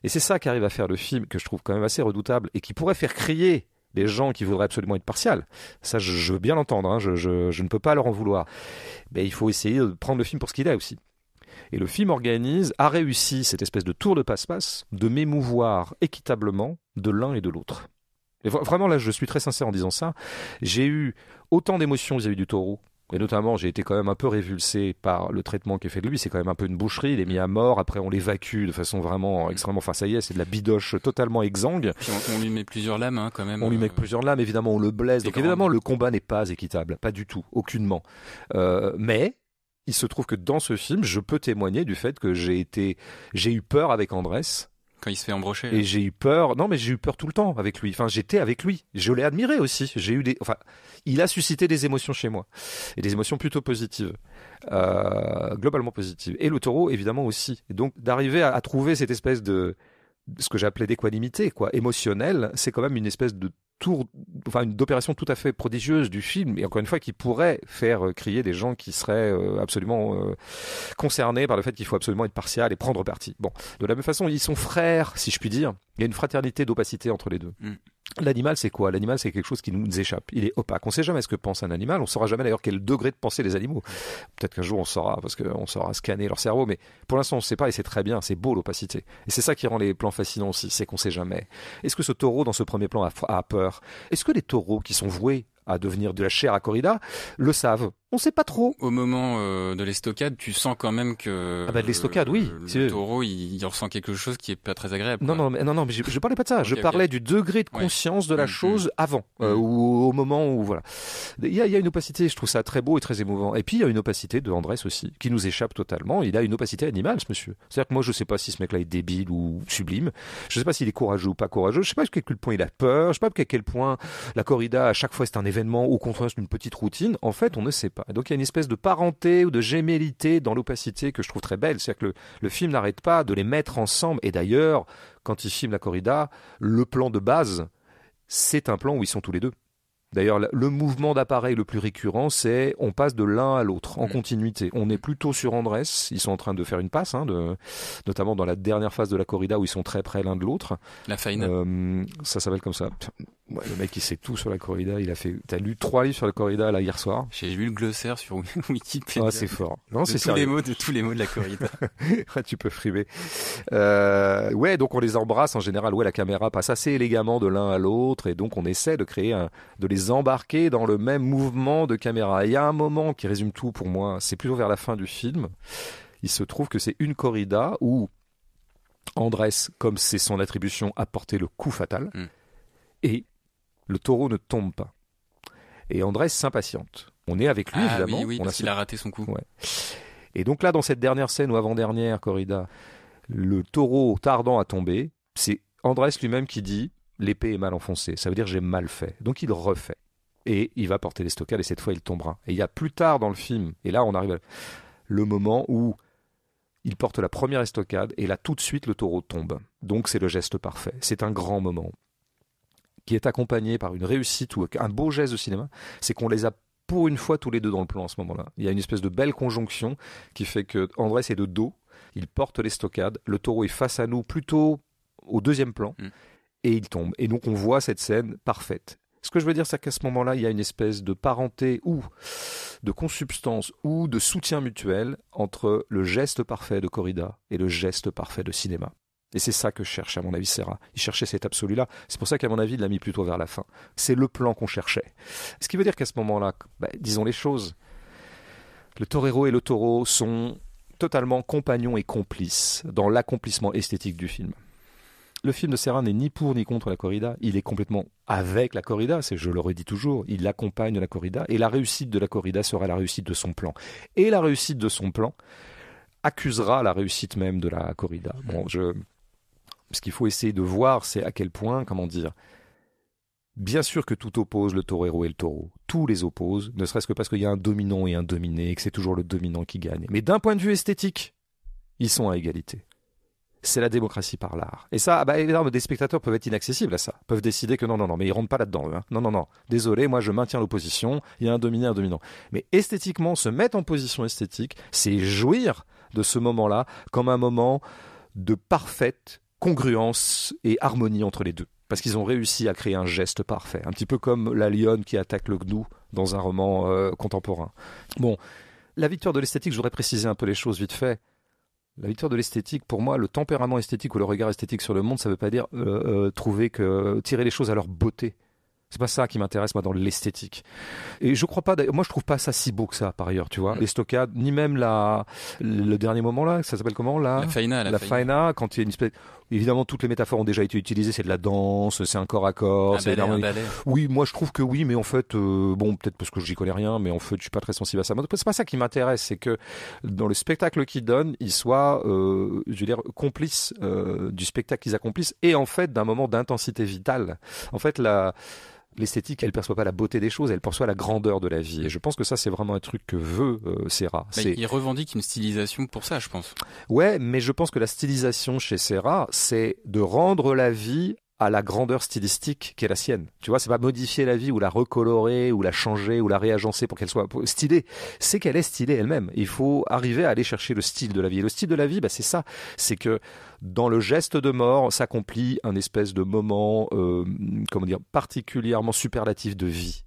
Et c'est ça qu'arrive à faire le film, que je trouve quand même assez redoutable, et qui pourrait faire crier les gens qui voudraient absolument être partial. Ça, je veux bien l'entendre, hein, je ne peux pas leur en vouloir. Mais il faut essayer de prendre le film pour ce qu'il est aussi. Et le film a réussi cette espèce de tour de passe-passe, de m'émouvoir équitablement de l'un et de l'autre. Et vraiment, là, je suis très sincère en disant ça. J'ai eu autant d'émotions vis-à-vis du taureau. Et notamment, j'ai été quand même un peu révulsé par le traitement qui est fait de lui. C'est quand même un peu une boucherie. Il est mis à mort. Après, on l'évacue de façon vraiment extrêmement... Enfin, ça y est, c'est de la bidoche totalement exsangue. Puis on lui met plusieurs lames, hein, quand même. On lui met plusieurs lames, évidemment, on le blesse. Donc évidemment, le combat n'est pas équitable. Pas du tout. Aucunement. Mais il se trouve que dans ce film, je peux témoigner du fait que j'ai eu peur avec Andrés. Quand il se fait embrocher. Et j'ai eu peur. Non, mais j'ai eu peur tout le temps avec lui. Enfin, j'étais avec lui. Je l'ai admiré aussi. Il a suscité des émotions chez moi. Et des émotions plutôt positives. Globalement positives. Et le taureau, évidemment, aussi. Et donc, d'arriver à trouver cette espèce de ce que j'appelais d'équanimité, quoi, émotionnelle, c'est quand même une espèce de d'opération tout à fait prodigieuse du film, et encore une fois, qui pourrait faire crier des gens qui seraient absolument concernés par le fait qu'il faut absolument être partial et prendre parti. Bon, de la même façon, ils sont frères, si je puis dire. Il y a une fraternité d'opacité entre les deux. L'animal, c'est quoi ? L'animal, c'est quelque chose qui nous échappe. Il est opaque. On ne sait jamais ce que pense un animal. On ne saura jamais d'ailleurs quel degré de pensée les animaux. Peut-être qu'un jour on saura, parce qu'on saura scanner leur cerveau. Mais pour l'instant, on ne sait pas, et c'est très bien. C'est beau, l'opacité. Et c'est ça qui rend les plans fascinants aussi. C'est qu'on ne sait jamais. Est-ce que ce taureau, dans ce premier plan, a peur ? Est-ce que les taureaux qui sont voués à devenir de la chair à corrida le savent ? On ne sait pas trop. Au moment de l'estocade, tu sens quand même que de l'estocade, oui. Le taureau, il ressent quelque chose qui est pas très agréable. Non, mais je parlais pas de ça. Je parlais du degré de conscience de la chose avant, ou au moment où voilà. Il y a une opacité. Je trouve ça très beau et très émouvant. Et puis il y a une opacité de Andrés aussi, qui nous échappe totalement. Il a une opacité animale, ce monsieur. C'est-à-dire que moi, je sais pas si ce mec-là est débile ou sublime. Je sais pas s'il est courageux ou pas courageux. Je sais pas à quel point il a peur. Je sais pas à quel point la corrida à chaque fois c'est un événement ou au contraire c'est une petite routine. En fait, on ne sait pas. Et donc il y a une espèce de parenté ou de gémellité dans l'opacité que je trouve très belle. C'est-à-dire que le film n'arrête pas de les mettre ensemble. Et d'ailleurs, quand il filme la corrida, le plan de base, c'est un plan où ils sont tous les deux. D'ailleurs, le mouvement d'appareil le plus récurrent, c'est on passe de l'un à l'autre en continuité. On est plutôt sur Andrés, ils sont en train de faire une passe, notamment dans la dernière phase de la corrida où ils sont très près l'un de l'autre. La faïne. Ça s'appelle comme ça. Ouais, le mec, il sait tout sur la corrida. T'as lu 3 livres sur la corrida là hier soir. J'ai lu le glossaire sur Wikipédia. Ah, c'est fort. Non, c'est tous les mots de la corrida. Tu peux frimer. Ouais, donc on les embrasse en général. Ouais, la caméra passe assez élégamment de l'un à l'autre et donc on essaie de créer de les embarquer dans le même mouvement de caméra. Il y a un moment qui résume tout pour moi. C'est plutôt vers la fin du film. Il se trouve que c'est une corrida où Andrés, comme c'est son attribution, a porté le coup fatal et le taureau ne tombe pas. Et Andrés s'impatiente. On est avec lui, évidemment. Oui, parce qu'il a raté son coup. Ouais. Et donc là, dans cette dernière scène ou avant-dernière corrida, le taureau tardant à tomber, c'est Andrés lui-même qui dit « l'épée est mal enfoncée ». Ça veut dire « j'ai mal fait ». Donc il refait. Et il va porter l'estocade et cette fois, il tombera. Et il y a plus tard dans le film, et là, on arrive à le moment où il porte la première estocade et là, tout de suite, le taureau tombe. Donc c'est le geste parfait. C'est un grand moment qui est accompagné par une réussite ou un beau geste de cinéma, c'est qu'on les a pour une fois tous les deux dans le plan à ce moment-là. Il y a une espèce de belle conjonction qui fait que Andrés est de dos, il porte l'estocade, le taureau est face à nous plutôt au deuxième plan et il tombe. Et donc on voit cette scène parfaite. Ce que je veux dire, c'est qu'à ce moment-là, il y a une espèce de parenté ou de consubstance ou de soutien mutuel entre le geste parfait de corrida et le geste parfait de cinéma. Et c'est ça que cherche, à mon avis, Serra. Il cherchait cet absolu-là. C'est pour ça qu'à mon avis, il l'a mis plutôt vers la fin. C'est le plan qu'on cherchait. Ce qui veut dire qu'à ce moment-là, disons les choses, le torero et le taureau sont totalement compagnons et complices dans l'accomplissement esthétique du film. Le film de Serra n'est ni pour ni contre la corrida. Il est complètement avec la corrida, je le redis toujours. Il accompagne la corrida. Et la réussite de la corrida sera la réussite de son plan. Et la réussite de son plan accusera la réussite même de la corrida. Ce qu'il faut essayer de voir, c'est à quel point, bien sûr que tout oppose le torero et le taureau. Tout les oppose, ne serait-ce que parce qu'il y a un dominant et un dominé, et que c'est toujours le dominant qui gagne. Mais d'un point de vue esthétique, ils sont à égalité. C'est la démocratie par l'art. Et ça, évidemment, des spectateurs peuvent être inaccessibles à ça. Peuvent décider que non, mais ils rentrent pas là-dedans. Non. Désolé, moi je maintiens l'opposition, il y a un dominé, un dominant. Mais esthétiquement, se mettre en position esthétique, c'est jouir de ce moment-là comme un moment de parfaite congruence et harmonie entre les deux. Parce qu'ils ont réussi à créer un geste parfait. Un petit peu comme la lionne qui attaque le gnou dans un roman contemporain. Bon, la victoire de l'esthétique, je voudrais préciser un peu les choses vite fait. La victoire de l'esthétique, pour moi, le tempérament esthétique ou le regard esthétique sur le monde, ça ne veut pas dire tirer les choses à leur beauté. C'est pas ça qui m'intéresse, moi, dans l'esthétique. Et je crois pas, moi, je trouve pas ça si beau que ça, par ailleurs, tu vois. Les stockades, ni même le dernier moment là, ça s'appelle comment là? La faina, quand il y a une espèce, évidemment, toutes les métaphores ont déjà été utilisées, c'est de la danse, c'est un corps à corps, c'est un ballet. Oui, moi, je trouve que oui, mais en fait, bon, peut-être parce que j'y connais rien, mais en fait, je suis pas très sensible à ça. C'est pas ça qui m'intéresse, c'est que dans le spectacle qu'ils donnent, ils soient, je veux dire, complices du spectacle qu'ils accomplissent et en fait d'un moment d'intensité vitale. En fait, l'esthétique, elle perçoit pas la beauté des choses, elle perçoit la grandeur de la vie. Et je pense que ça, c'est vraiment un truc que veut Serra. Il revendique une stylisation pour ça, je pense. Ouais, mais je pense que la stylisation chez Serra, c'est de rendre la vie à la grandeur stylistique qui est la sienne. Tu vois, c'est pas modifier la vie ou la recolorer ou la changer ou la réagencer pour qu'elle soit stylée. C'est qu'elle est stylée elle-même. Il faut arriver à aller chercher le style de la vie. Et le style de la vie, bah, c'est ça. C'est que dans le geste de mort s'accomplit un espèce de moment, particulièrement superlatif de vie.